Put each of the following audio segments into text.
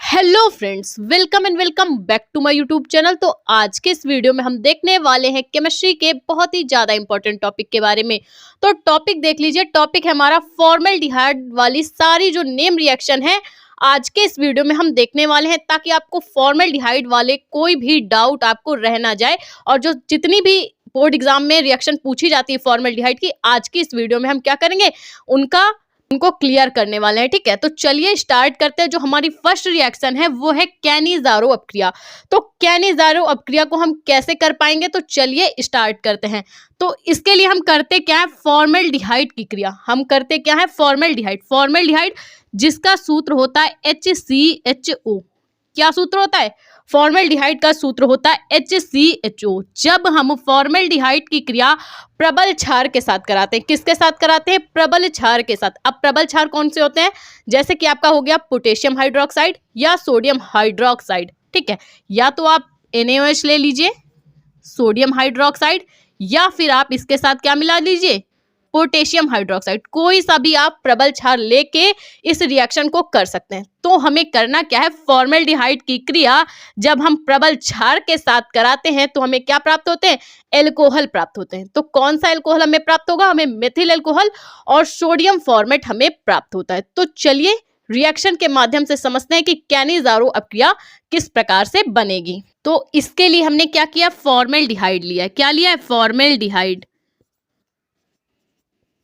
Hello friends, welcome and welcome back to my YouTube channel. तो आज के इस वीडियो में हम देखने वाले हैं केमिस्ट्री के बहुत ही ज्यादा इंपॉर्टेंट टॉपिक के बारे में। तो टॉपिक देख लीजिए। टॉपिक है हमारा फॉर्मल्डिहाइड वाली सारी जो नेम रिएक्शन है आज के इस वीडियो में हम देखने वाले हैं, ताकि आपको फॉर्मल्डिहाइड वाले कोई भी डाउट आपको रह ना जाए। और जो जितनी भी बोर्ड एग्जाम में रिएक्शन पूछी जाती है फॉर्मल्डिहाइड की, आज की इस वीडियो में हम क्या करेंगे, उनको क्लियर करने वाले हैं। ठीक है, तो चलिए स्टार्ट करते हैं। जो हमारी फर्स्ट रिएक्शन है वो है कैनिज़ारो अपक्रिया। तो कैनिज़ारो अपक्रिया को हम कैसे कर पाएंगे, तो चलिए स्टार्ट करते हैं। तो इसके लिए हम करते क्या है, फॉर्मल्डिहाइड की क्रिया हम करते क्या है, फॉर्मल्डिहाइड जिसका सूत्र होता है HCHO। क्या सूत्र होता है, फॉर्मल्डिहाइड का सूत्र होता है HCHO। जब हम फॉर्मल्डिहाइड की क्रिया प्रबल क्षार के साथ कराते हैं, किसके साथ कराते हैं, प्रबल क्षार के साथ। अब प्रबल क्षार कौन से होते हैं, जैसे कि आपका हो गया पोटेशियम हाइड्रोक्साइड या सोडियम हाइड्रोक्साइड। ठीक है, या तो आप NaOH ले लीजिए, सोडियम हाइड्रोक्साइड, या फिर आप इसके साथ क्या मिला लीजिए, पोटेशियम हाइड्रोक्साइड। कोई सा भी आप प्रबल क्षार लेके इस रिएक्शन को कर सकते हैं। तो हमें करना क्या है, फॉर्मल्डिहाइड की क्रिया जब हम प्रबल क्षार के साथ कराते हैं तो हमें क्या प्राप्त होते हैं, एल्कोहल प्राप्त होते हैं। तो कौन सा एल्कोहल हमें प्राप्त होगा, हमें मेथिल एल्कोहल और सोडियम फॉर्मेट हमें प्राप्त होता है। तो चलिए रिएक्शन के माध्यम से समझते हैं कि कैनिज़ारो अपक्रिया किस प्रकार से बनेगी। तो इसके लिए हमने क्या किया, फॉर्मल्डिहाइड लिया है। क्या लिया है, फॉर्मल्डिहाइड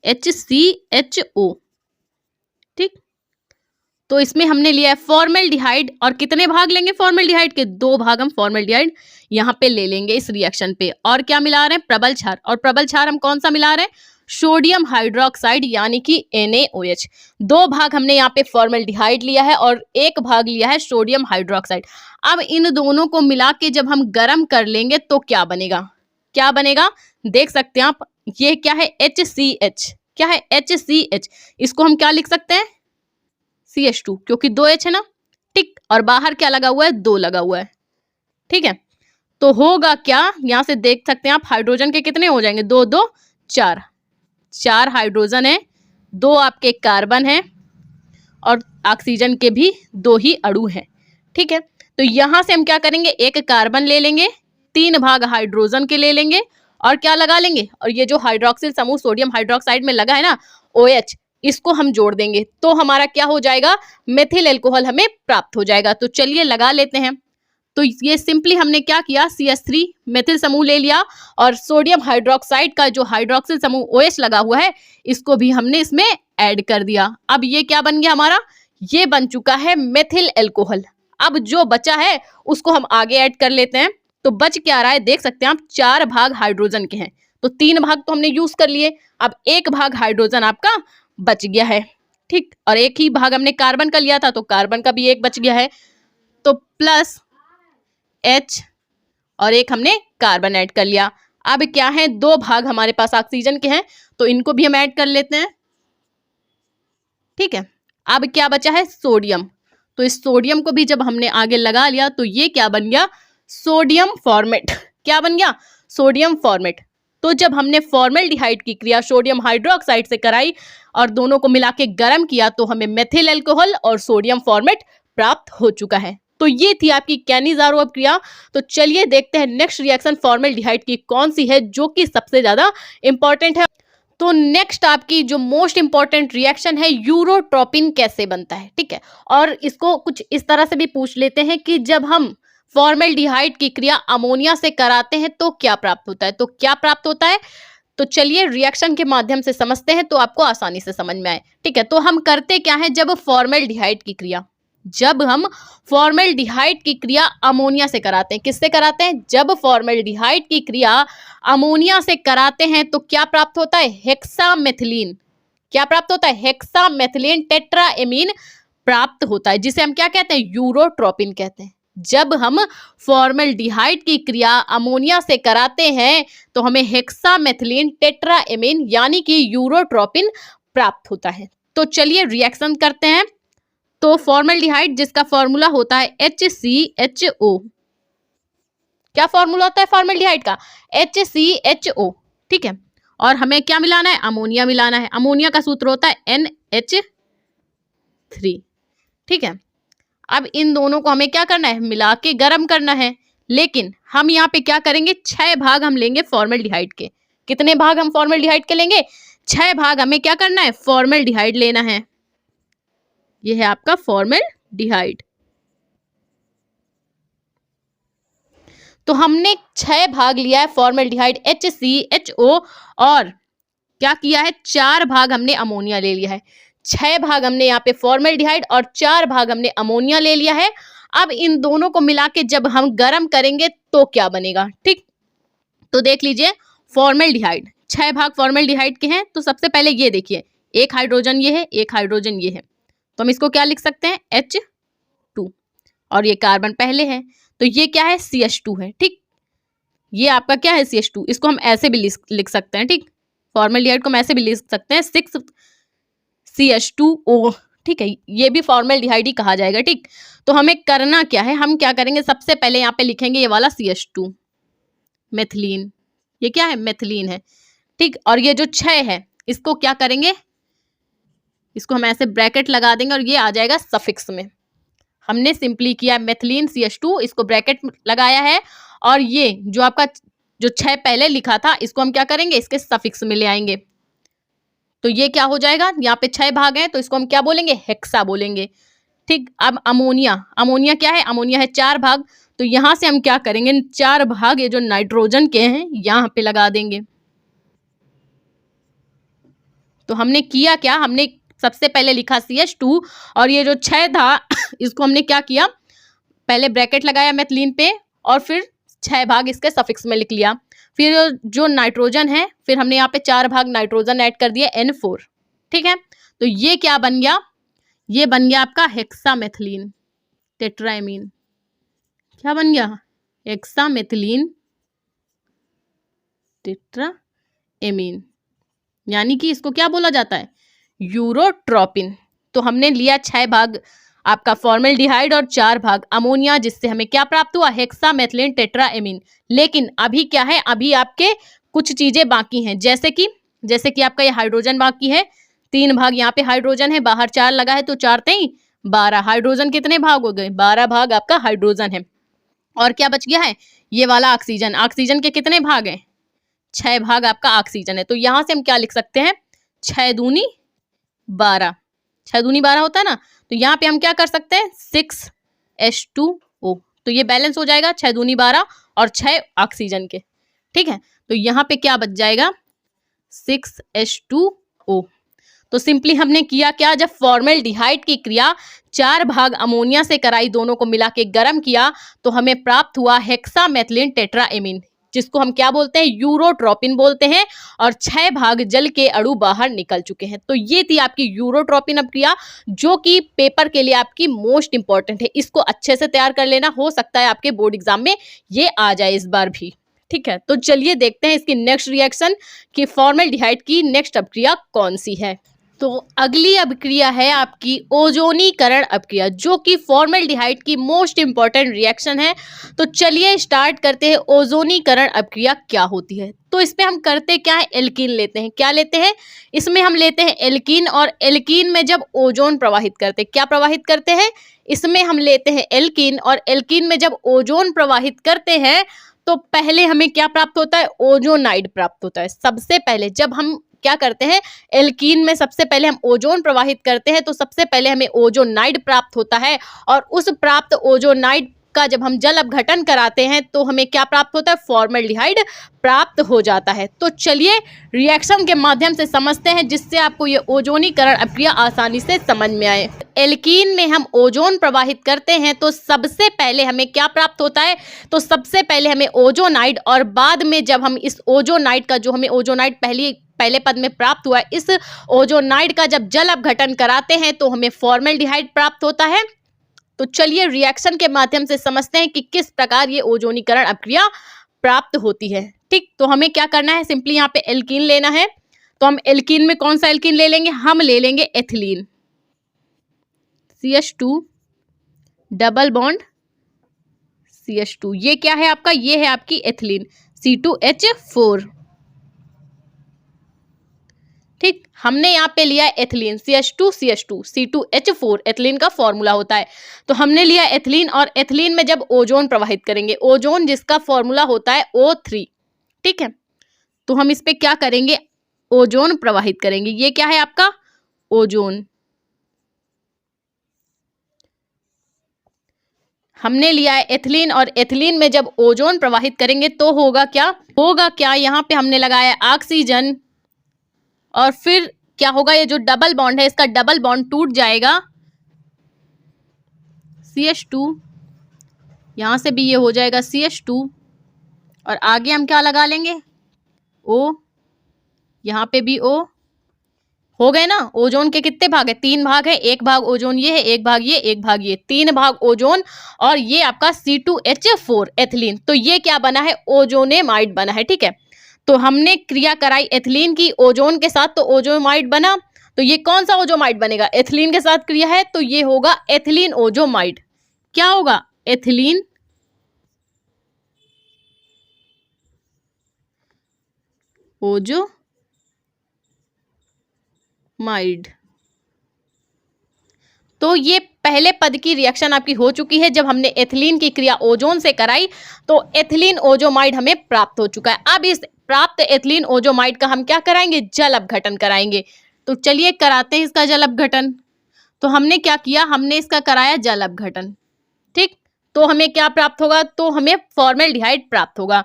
HCHO। ठीक, तो इसमें हमने लिया है फॉर्मल्डिहाइड, और कितने भाग लेंगे फॉर्मल्डिहाइड के, 2 भाग हम फॉर्मल्डिहाइड यहाँ पे ले लेंगे इस रिएक्शन पे। और क्या मिला रहे हैं, प्रबल क्षार। और प्रबल क्षार हम कौन सा मिला रहे हैं, सोडियम हाइड्रोक्साइड यानी कि NaOH। 2 भाग हमने यहाँ पे फॉर्मल्डिहाइड लिया है और 1 भाग लिया है सोडियम हाइड्रोक्साइड। अब इन दोनों को मिला के जब हम गर्म कर लेंगे तो क्या बनेगा, क्या बनेगा, देख सकते हैं आप। ये क्या है, HCH। क्या है, HCH। इसको हम क्या लिख सकते हैं, CH2, क्योंकि 2 H है ना। ठीक, और बाहर क्या लगा हुआ है, 2 लगा हुआ है। ठीक है, तो होगा क्या, यहां से देख सकते हैं आप, हाइड्रोजन के कितने हो जाएंगे, 2 2 4, 4 हाइड्रोजन है, 2 आपके कार्बन है, और ऑक्सीजन के भी 2 ही अणु हैं। ठीक है, तो यहां से हम क्या करेंगे, 1 कार्बन ले लेंगे, 3 भाग हाइड्रोजन के ले लेंगे, और क्या लगा लेंगे, और ये जो हाइड्रोक्सिल समूह सोडियम हाइड्रोक्साइड में लगा है ना, OH, इसको हम जोड़ देंगे तो हमारा क्या हो जाएगा, मेथिल एल्कोहल हमें प्राप्त हो जाएगा। तो चलिए लगा लेते हैं। तो ये सिंपली हमने क्या किया, CH3 मेथिल समूह ले लिया, और सोडियम हाइड्रोक्साइड का जो हाइड्रोक्सिल समूह OH लगा हुआ है इसको भी हमने इसमें ऐड कर दिया। अब ये क्या बन गया हमारा, ये बन चुका है मेथिल एल्कोहल। अब जो बचा है उसको हम आगे ऐड कर लेते हैं। तो बच क्या रहा है, देख सकते हैं आप, 4 भाग हाइड्रोजन के हैं, तो 3 भाग तो हमने यूज कर लिए। अब 1 भाग हाइड्रोजन आपका बच गया है। ठीक, और 1 ही भाग हमने कार्बन का लिया था, तो कार्बन का भी 1 बच गया है। तो प्लस H और 1 हमने कार्बन ऐड कर लिया। अब क्या है, 2 भाग हमारे पास ऑक्सीजन के हैं, तो इनको भी हम ऐड कर लेते हैं। ठीक है, अब क्या बचा है, सोडियम। तो इस सोडियम को भी जब हमने आगे लगा लिया तो ये क्या बन गया, सोडियम फॉर्मेट। क्या बन गया, सोडियम फॉर्मेट। तो जब हमने फॉर्मल्डिहाइड की क्रिया सोडियम हाइड्रोक्साइड से कराई और दोनों को मिला के गर्म किया तो हमें मेथिल एल्कोहल और सोडियम फॉर्मेट प्राप्त हो चुका है। तो ये थी आपकी कैनिज़ारो अपक्रिया। तो चलिए देखते हैं नेक्स्ट रिएक्शन फॉर्मल्डिहाइड की कौन सी है जो कि सबसे ज्यादा इंपॉर्टेंट है। तो नेक्स्ट आपकी जो मोस्ट इंपॉर्टेंट रिएक्शन है, यूरोट्रोपिन कैसे बनता है। ठीक है, और इसको कुछ इस तरह से भी पूछ लेते हैं कि जब हम फॉर्मल्डिहाइड की क्रिया अमोनिया से कराते हैं तो क्या प्राप्त होता है, तो क्या प्राप्त होता है। तो चलिए रिएक्शन के माध्यम से समझते हैं तो आपको आसानी से समझ में आए। ठीक है, तो हम करते क्या है, जब हम फॉर्मल्डिहाइड की क्रिया अमोनिया से कराते हैं, किससे कराते हैं, जब फॉर्मल्डिहाइड की क्रिया अमोनिया से कराते हैं तो क्या प्राप्त होता है, हेक्सामेथिलीन। क्या प्राप्त होता है, हेक्सामेथिलीन टेट्राएमीन प्राप्त होता है, जिसे हम क्या कहते हैं, यूरोट्रोपिन कहते हैं। जब हम फॉर्मल्डिहाइड की क्रिया अमोनिया से कराते हैं तो हमें हेक्सामेथिलीन टेट्राएमीन यानी कि यूरोट्रोपिन प्राप्त होता है। तो चलिए रिएक्शन करते हैं। तो फॉर्मल्डिहाइड जिसका फॉर्मूला होता है HCHO। क्या फॉर्मूला होता है फॉर्मल्डिहाइड का, HCHO। ठीक है, और हमें क्या मिलाना है, अमोनिया मिलाना है। अमोनिया का सूत्र होता है NH3। ठीक है, अब इन दोनों को हमें क्या करना है, मिला के गर्म करना है। लेकिन हम यहाँ पे क्या करेंगे, 6 भाग हम लेंगे फॉर्मल्डिहाइड के। कितने भाग हम फॉर्मल्डिहाइड के लेंगे, 6 भाग हमें क्या करना है, फॉर्मल्डिहाइड लेना है। ये है आपका फॉर्मल्डिहाइड। तो हमने 6 भाग लिया है फॉर्मल्डिहाइड HCHO, और क्या किया है, 4 भाग हमने अमोनिया ले लिया है। 6 भाग हमने यहाँ पे फॉर्मल्डिहाइड और 4 भाग हमने अमोनिया ले लिया है। अब इन दोनों को मिला के जब हम गर्म करेंगे तो क्या बनेगा, ठीक। तो देख लीजिए, फॉर्मल्डिहाइड 6 भाग फॉर्मल्डिहाइड के हैं। तो सबसे पहले ये देखिए, एक हाइड्रोजन ये है, एक हाइड्रोजन ये है, तो हम इसको क्या लिख सकते हैं, H2, और ये कार्बन पहले है, तो ये क्या है, CH2 है, ठीक। ये आपका क्या है, CH2। इसको हम ऐसे भी लिख सकते हैं, ठीक। फॉर्मल्डिहाइड को हम ऐसे भी लिख सकते हैं, 6CH2O, ठीक है। ये भी फॉर्मल्डिहाइड ही कहा जाएगा, ठीक। तो हमें करना क्या है, हम क्या करेंगे, सबसे पहले यहाँ पे लिखेंगे ये वाला CH2, मेथिलीन। ये क्या है, मेथिलीन है, ठीक। और ये जो 6 है, इसको क्या करेंगे, इसको हम ऐसे ब्रैकेट लगा देंगे और ये आ जाएगा सफिक्स में। हमने सिंपली किया मेथिलीन CH2, इसको ब्रैकेट लगाया है, और ये जो आपका जो 6 पहले लिखा था, इसको हम क्या करेंगे, इसके सफिक्स में ले आएंगे। तो ये क्या हो जाएगा, यहाँ पे 6 भाग हैं, तो इसको हम क्या बोलेंगे, हेक्सा बोलेंगे, ठीक। अब अमोनिया, अमोनिया क्या है, अमोनिया है 4 भाग, तो यहां से हम क्या करेंगे, 4 भाग ये जो नाइट्रोजन के हैं यहाँ पे लगा देंगे। तो हमने किया क्या, हमने सबसे पहले लिखा CH2, और ये जो 6 था इसको हमने क्या किया, पहले ब्रैकेट लगाया मेथिलीन पे, और फिर 6 भाग इसके सफिक्स में लिख लिया। फिर जो नाइट्रोजन है, फिर हमने यहाँ पे 4 भाग नाइट्रोजन ऐड कर दिया, N4, ठीक है। तो ये क्या बन गया, ये बन गया आपका हेक्सामेथिलीन टेट्राएमीन। क्या बन गया, हेक्सामेथिलीन टेट्राएमीन, यानी कि इसको क्या बोला जाता है, यूरोट्रोपिन। तो हमने लिया 6 भाग आपका फॉर्मल्डिहाइड और 4 भाग अमोनिया, जिससे हमें क्या प्राप्त हुआ, हेक्सामेथिलीन टेट्राएमीन। लेकिन अभी क्या है, अभी आपके कुछ चीजें बाकी हैं, जैसे कि आपका ये हाइड्रोजन बाकी है, 3 भाग यहाँ पे हाइड्रोजन है, बाहर 4 लगा है, तो 4 3 12। हाइड्रोजन कितने भाग हो गए, 12 भाग आपका हाइड्रोजन है। और क्या बच गया है, ये वाला ऑक्सीजन। ऑक्सीजन के कितने भाग हैं, 6 भाग आपका ऑक्सीजन है। तो यहां से हम क्या लिख सकते हैं, 6 दूनी 12, 6 दूनी 12 होता है ना, तो यहाँ पे हम क्या कर सकते हैं, 6H2O। तो ये बैलेंस हो जाएगा, 6 दूनी 12 और 6 ऑक्सीजन के, ठीक है। तो यहाँ पे क्या बच जाएगा, 6H2O। तो सिंपली हमने किया क्या, जब फॉर्मल्डिहाइड की क्रिया 4 भाग अमोनिया से कराई, दोनों को मिला के गर्म किया, तो हमें प्राप्त हुआ हेक्सामेथिलीन टेट्राएमीन, जिसको हम क्या बोलते हैं, यूरोट्रोपिन बोलते हैं। और 6 भाग जल के अणु बाहर निकल चुके हैं। तो ये थी आपकी यूरोट्रोपिन अपक्रिया, जो कि पेपर के लिए आपकी मोस्ट इंपॉर्टेंट है। इसको अच्छे से तैयार कर लेना, हो सकता है आपके बोर्ड एग्जाम में ये आ जाए इस बार भी, ठीक है। तो चलिए देखते हैं इसकी नेक्स्ट रिएक्शन कि फॉर्मल्डिहाइड की नेक्स्ट अपक्रिया कौन सी है। तो अगली अपक्रिया है आपकी ओजोनीकरण अपक्रिया, जो कि फॉर्मल्डिहाइड की मोस्ट इंपॉर्टेंट रिएक्शन है। तो चलिए स्टार्ट करते हैं, ओजोनीकरण अपक्रिया क्या होती है। तो इसमें हम करते क्या है, एल्कीन लेते हैं। क्या लेते हैं, इसमें हम लेते हैं एल्कीन, और एल्कीन में जब ओजोन प्रवाहित करते हैं, क्या प्रवाहित करते हैं, इसमें हम लेते हैं एल्कीन, और एल्कीन में जब ओजोन प्रवाहित करते हैं तो पहले हमें क्या प्राप्त होता है, ओजोनाइड प्राप्त होता है। सबसे पहले जब हम क्या करते हैं, एल्कीन में सबसे पहले हम ओजोन प्रवाहित करते हैं, तो सबसे पहले हमें ओजोनाइड प्राप्त होता है, और उस प्राप्त ओजोनाइड का जब हम जल अपघटन कराते हैं तो हमें क्या प्राप्त होता है, फॉर्मल्डिहाइड प्राप्त हो जाता है। तो चलिए रिएक्शन के माध्यम से समझते हैं, जिससे आपको ये ओजोनीकरण अपक्रिया आसानी से समझ में आए। एल्कीन में हम ओजोन प्रवाहित करते हैं तो सबसे पहले हमें क्या प्राप्त होता है, तो सबसे पहले हमें ओजोनाइड, और बाद में जब हम इस ओजोनाइड का, जो हमें ओजोनाइड पहले पद में प्राप्त हुआ है, इस ओजोनाइड का जब जल अपघटन कराते हैं तो हमें फॉर्मल्डिहाइड प्राप्त होता है। तो चलिए रिएक्शन के माध्यम से समझते हैं कि किस प्रकार ये ओजोनीकरण अपक्रिया प्राप्त होती है, ठीक। तो हमें क्या करना है, सिंपली यहाँ पे एल्कीन लेना है। तो हम एल्कीन में कौन सा एल्कीन ले लेंगे, हम ले लेंगे ethylene, CH2 double bond CH2। ये क्या है आपका, ये है आपकी एथिलीन, C2H4। ठीक, हमने यहाँ पे लिया एथिलीन CH2CH2 C2H4 एथिलीन का फॉर्मूला होता है। तो हमने लिया एथिलीन और एथिलीन में जब ओजोन प्रवाहित करेंगे, ओजोन जिसका फॉर्मूला होता है O3, ठीक है। तो हम इस पे क्या करेंगे, ओजोन प्रवाहित करेंगे। ये क्या है आपका ओजोन। हमने लिया है एथिलीन और एथिलीन में जब ओजोन प्रवाहित करेंगे तो होगा क्या, यहाँ पे हमने लगाया ऑक्सीजन और फिर क्या होगा, ये जो डबल बॉन्ड है इसका डबल बॉन्ड टूट जाएगा, CH2, यहां से भी ये हो जाएगा CH2 और आगे हम क्या लगा लेंगे O, यहाँ पे भी O। हो गए ना। ओजोन के कितने भाग है, 3 भाग है, एक भाग ओजोन ये है, एक भाग ये, एक भाग ये, 3 भाग ओजोन और ये आपका C2H4 एथिलीन। तो ये क्या बना है, ओजोनेमाइड बना है, ठीक है। तो हमने क्रिया कराई एथिलीन की ओजोन के साथ, तो ओजोमाइड बना। तो ये कौन सा ओजोमाइड बनेगा, एथिलीन के साथ क्रिया है तो ये होगा एथिलीन ओजोमाइड। क्या होगा, एथिलीन ओजोमाइड। तो ये पहले पद की रिएक्शन आपकी हो चुकी है। जब हमने एथिलीन की क्रिया ओजोन से कराई तो एथिलीन ओजोमाइड हमें प्राप्त हो चुका है। अब इस प्राप्त एथिलीन ओजोमाइड का हम क्या कराएंगे, जल अपघटन कराएंगे। तो चलिए कराते हैं इसका जल अपघटन। तो हमने क्या किया, हमने इसका कराया जल अपघटन, ठीक। तो हमें क्या प्राप्त होगा, तो हमें फॉर्मेल्डिहाइड प्राप्त होगा,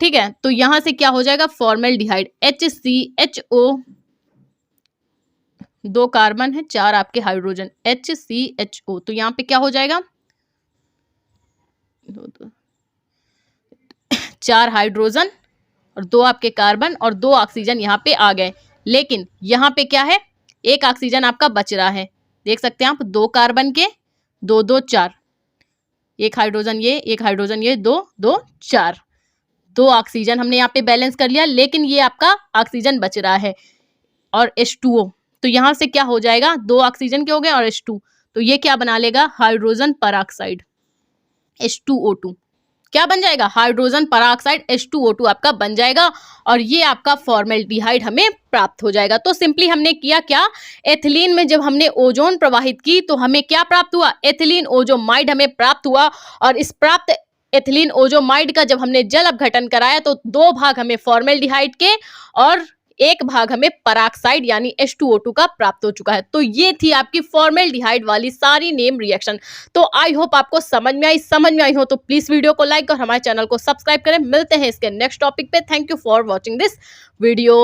ठीक है। तो यहां से क्या हो जाएगा, फॉर्मेल्डिहाइड HCHO, 2 कार्बन है, 4 आपके हाइड्रोजन, HCHO। तो यहाँ पे क्या हो जाएगा, 4 हाइड्रोजन और 2 आपके कार्बन और 2 ऑक्सीजन यहाँ पे आ गए। लेकिन यहाँ पे क्या है, एक ऑक्सीजन आपका बच रहा है, देख सकते हैं आप, 2 कार्बन के 2 2 4, एक हाइड्रोजन ये, एक हाइड्रोजन ये, 2 2 4, 2 ऑक्सीजन हमने यहाँ पे बैलेंस कर लिया। लेकिन ये आपका ऑक्सीजन बच रहा है और H2O। तो यहां से क्या हो जाएगा, 2 ऑक्सीजन के हो गए और H2, तो ये क्या बना लेगा, हाइड्रोजन परऑक्साइड H2O2। क्या बन जाएगा, हाइड्रोजन परऑक्साइड H2O2 आपका बन जाएगा और ये आपका फॉर्मेल्डिहाइड हमें प्राप्त हो जाएगा। तो सिंपली हमने किया क्या, एथिलीन में जब हमने ओजोन प्रवाहित की तो हमें क्या प्राप्त हुआ, एथिलीन ओजोमाइड हमें प्राप्त हुआ। और इस प्राप्त एथिलीन ओजोमाइड का जब हमने जल अपघटन कराया तो 2 भाग हमें फॉर्मेल्डिहाइड के और 1 भाग हमें पराक्साइड यानी H2O2 का प्राप्त हो चुका है। तो ये थी आपकी फॉर्मेल्डिहाइड वाली सारी नेम रिएक्शन। तो आई होप आपको समझ में आई हो तो प्लीज वीडियो को लाइक और हमारे चैनल को सब्सक्राइब करें। मिलते हैं इसके नेक्स्ट टॉपिक पे। Thank you for watching this video.